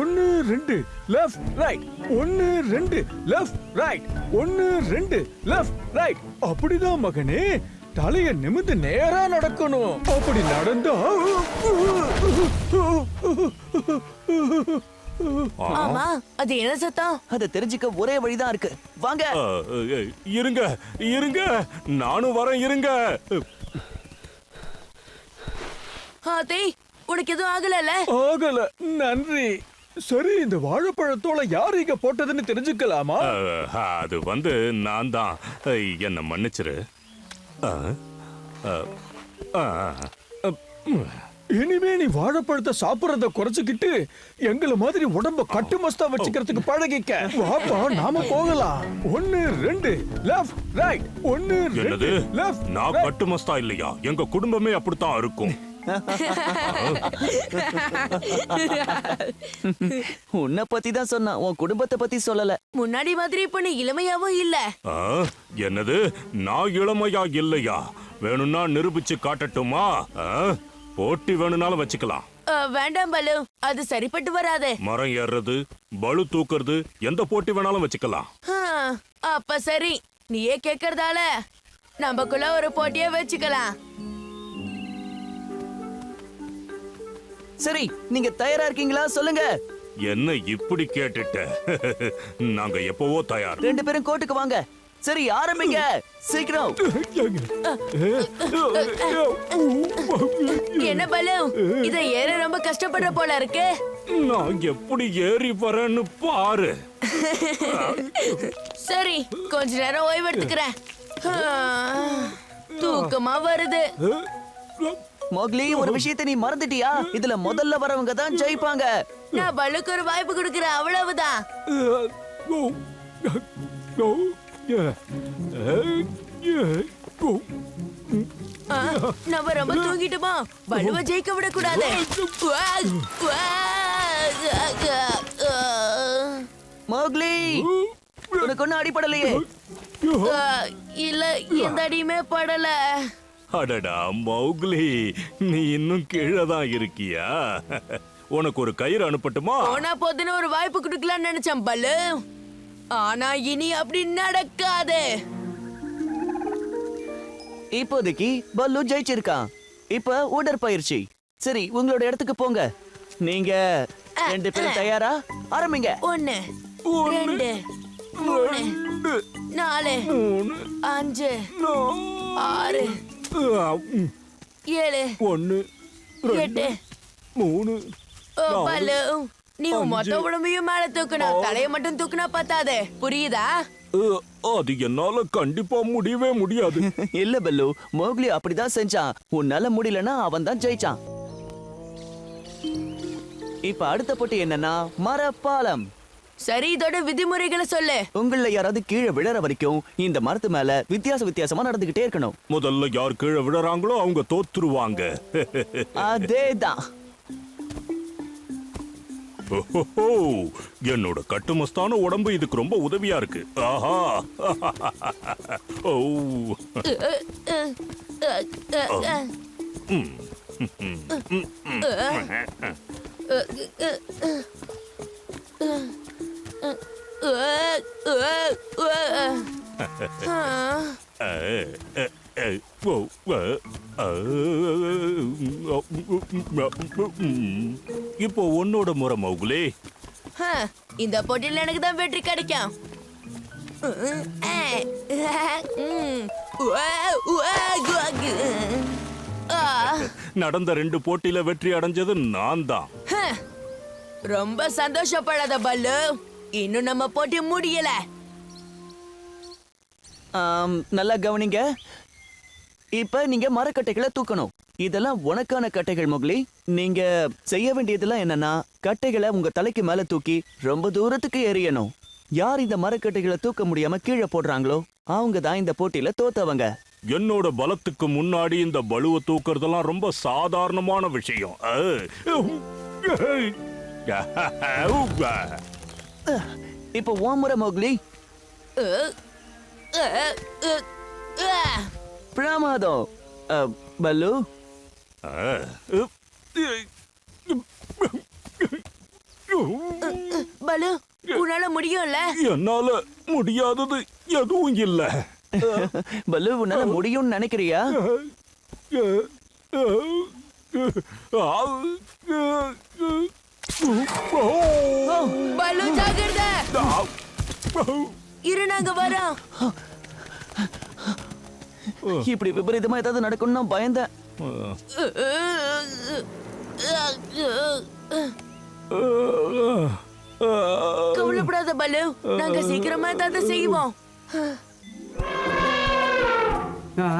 1 2 left right 1 2 left right 1 2 left right. அப்படிதான் மகனே, தலைய நிமிர்ந்து நேரா நடக்கணும். அப்படி நடந்தா ஆமா, அது என்ன சத்தம்? அத தெரிஞ்சுக்க ஒரே வழிதான் இருக்கு. வாங்க. இருங்க இருங்க, நானும் வரேன், இருங்க. ஆத்தி, உனக்கு எதுவும் ஆகல? ஆகல, நன்றி. சரி, இந்த வாழைப்பழத்தோல யார் இங்க போட்டதுன்னு தெரிஞ்சுக்கலாமா? அது நான் தான். என்ன மன்னிச்சிரு. இனிமே நீ வாழைப்பழத்தை சாப்பிடறத குறைச்சுக்கிட்டு எங்களை மாதிரி உடம்ப கட்டு மஸ்தா வச்சுக்கிறதுக்கு பழகிக்க. வாப்பா, நாம போகலாம். 1 2 லெஃப்ட் ரைட் 1 2 லெஃப்ட். நான் கட்டு மஸ்தா இல்லையா? எங்க குடும்பமே அப்படித்தான் இருக்கும். உன்னை பத்தி தான் சொன்னா, உன் குடும்பத்தை பத்தி சொல்லல. முன்னாடி மாதிரி இப்ப நீ இளமையாவும் இல்ல. என்னது? நான் இளமையா இல்லையா? வேணும்னா நிரூபிச்சு காட்டட்டுமா? போட்டி வேணும்னாலும் வச்சுக்கலாம். வேண்டாம் பலு, அது சரிப்பட்டு வராது. மரம் ஏறுறது, பளு தூக்குறது, எந்த போட்டி வேணாலும் வச்சுக்கலாம். அப்ப சரி, நீயே கேக்குறதால நமக்குள்ள ஒரு போட்டியே வச்சுக்கலாம். சரி, நீங்க தயாரா இருக்கீங்களா? சொல்லுங்க. என்ன இப்படி கேட்டுட்ட? நாங்க எப்பவோ தயார். 2 பேரும் கோட்டுக்கு வாங்க. சரி, ஆரம்பிங்க, சீக்கிரம். என்ன பலு, இத ஏற ரொம்ப கஷ்டப்படுற போல இருக்கு. நான் எப்படி ஏறி வரேன்னு பாரு. சரி, கொஞ்ச நேரம் ஓய்வு எடுத்துக்கிறேன். தூக்கமா வருது. மோக்லி, ஒரு விஷயத்தை நீ மறந்துட்டியா? இதுல முதல்ல வரவங்க தான் ஜெயிப்பாங்க. நான் பலுக்கு ஒரு வாய்ப்பு கொடுக்கிறேன், அவ்வளவுதான். நம்ம ரொம்ப தூங்கிட்டுமா? பலுவை ஜெயிக்க விடக்கூடாது. மோக்லி, உனக்கு ஒன்னும் அடிபடலையே? இல்ல, எந்த அடியுமே படல. அடடா மௌக்லி, நீ இன்னும் கீழே தான் இருக்கியா? உனக்கு ஒரு கயிறு அனுப்பட்டுமா? போனா போதுன்னு ஒரு வாய்ப்பு கொடுக்கலாம்னு நினைச்சேன் பல்லு. ஆனா இனி அப்படி நடக்காது. இப்போதைக்கு பல்லு ஜெயிச்சிருக்கான். இப்ப உடற்பயிற்சி. சரி, உங்களோட இடத்துக்கு போங்க. நீங்க 2 பேரும் தயாரா? ஆரம்பிங்க. 1 2 3 4 5 6 7 1 8. 3 பல்லு, நீ மொத்த உடம்பையும் மேல தூக்கணும், தலையை மட்டும் தூக்குனா பத்தாது, புரியுதா? அது என்னால கண்டிப்பா முடியவே முடியாது. இல்ல பல்லு, மோக்லி அப்படிதான் செஞ்சான். உன்னால முடியலன்னா அவன் தான் ஜெயிச்சான். இப்ப அடுத்த போட்டி என்னன்னா மரப்பாலம். சரி, இதோட விதிமுறைகளை சொல்லு. உங்கள யாராவது கீழே விழற வரைக்கும் இந்த மரத்து மேல வித்தியாசமா நடந்துகிட்டே இருக்கணும். முதல்ல யார் கீழே விழறாங்களோ அவங்க தோத்துருவாங்க. அதேதான். என்னோட கட்டுமஸ்தான உடம்பு இதுக்கு ரொம்ப உதவியா இருக்கு. ஆஹா. ஓ. இப்போ உன்னோட முறை மௌகுலே. இந்த போட்டியில் எனக்கு தான் வெற்றி கிடைக்கும். நடந்த 2 போட்டியில வெற்றி அடைஞ்சது நான் தான். ரொம்ப சந்தோஷப்படாத பல்லு, இன்னும் நம்ம போட்டி முடியல. நல்லா கவனிங்க. இப்ப நீங்க மரக்கட்டைகளை தூக்கணும். இதெல்லாம் உனக்கான கட்டைகள் மோக்லி. நீங்க செய்ய வேண்டியதெல்லாம் என்னன்னா, கட்டைகளை உங்க தலைக்கு மேல தூக்கி ரொம்ப தூரத்துக்கு எறியணும். யார் இந்த மரக்கட்டைகளை தூக்க முடியாம கீழே போடுறாங்களோ அவங்க தான் இந்த போட்டியில தோத்தவங்க. என்னோட பலத்துக்கு முன்னாடி இந்த பலுவை தூக்குறதெல்லாம் ரொம்ப சாதாரணமான விஷயம். இப்போ உன் முறை மோக்லி. பிரமாதம். பல்லு, பலு உன்னால முடியும்ல? என்னால முடியாதது எதுவும் இல்ல. பலு உன்னால முடியும்னு நினைக்கிறியா? பலு ஜாகிரதை. இரு நாங்க வரோம். இப்படி விபரீதமா ஏதாவது நடக்கும்னு நான் பயந்தேன். கவலைப்படாத பலு, நாங்க சீக்கிரமா ஏதாவது செய்வோம். ஆ?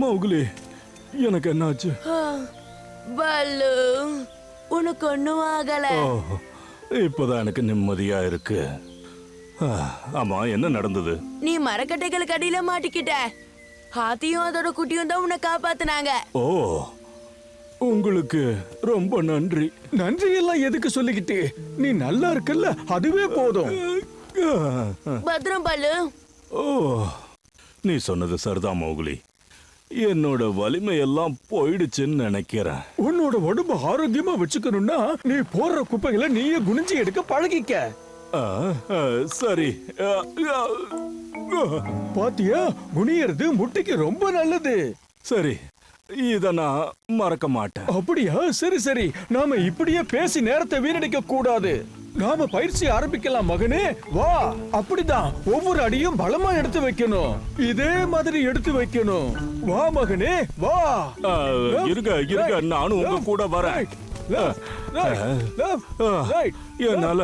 மௌக்லி, எனக்கு என்னாச்சு? பலு, உனக்கு ஒண்ணும் ஆகல. இப்பதான் எனக்கு நிம்மதியா இருக்கு. ஆமா, என்ன நடந்தது? நீ மரக்கட்டைகளுக்கு அடியில மாட்டிக்கிட்ட. ஹாத்தியும் அதோட குட்டியும் தான் உன்னை காப்பாத்துனாங்க. ஓ, உங்களுக்கு ரொம்ப நன்றி. நன்றி எல்லாம் எதுக்கு சொல்லிக்கிட்டு? நீ நல்லா இருக்கல்ல, அதுவே போதும். பத்திரம் பலு. ஓ, நீ சொன்னது சரிதான் மௌக்லி. என்னோட வலிமை எல்லாம் போயிடுச்சுன்னு நினைக்கிறேன். உன்னோட உடம்பு ஆரோக்கியமா வச்சுக்கணும்னா நீ போடுற குப்பைகளை நீயே குனிஞ்சு எடுக்க பழகிக்க. சரி. பாத்தியா, குனியறது முட்டிக்கு ரொம்ப நல்லது. சரி, இத நான் மறக்க மாட்டேன். அப்படியா? சரி சரி, நாம இப்படியே பேசி நேரத்தை வீணடிக்க கூடாது. நாம பயிற்சி ஆரம்பிக்கலாம் மகனே. வா. அப்படிதான், ஒவ்வொரு அடியும் பலமா எடுத்து வைக்கணும். இதே மாதிரி எடுத்து வைக்கணும். வா மகனே, வா. இருங்க இருங்க, நானும் உங்க கூட வரேன். என்னால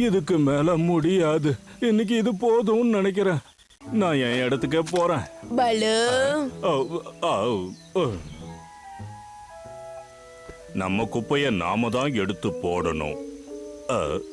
இதுக்கு மேல முடியாது. இன்னைக்கு இது போதும்னு நினைக்கிறேன். நான் என் இடத்துக்கே போறேன். பலு, நம்ம குப்பைய நாம தான் எடுத்து போடணும்.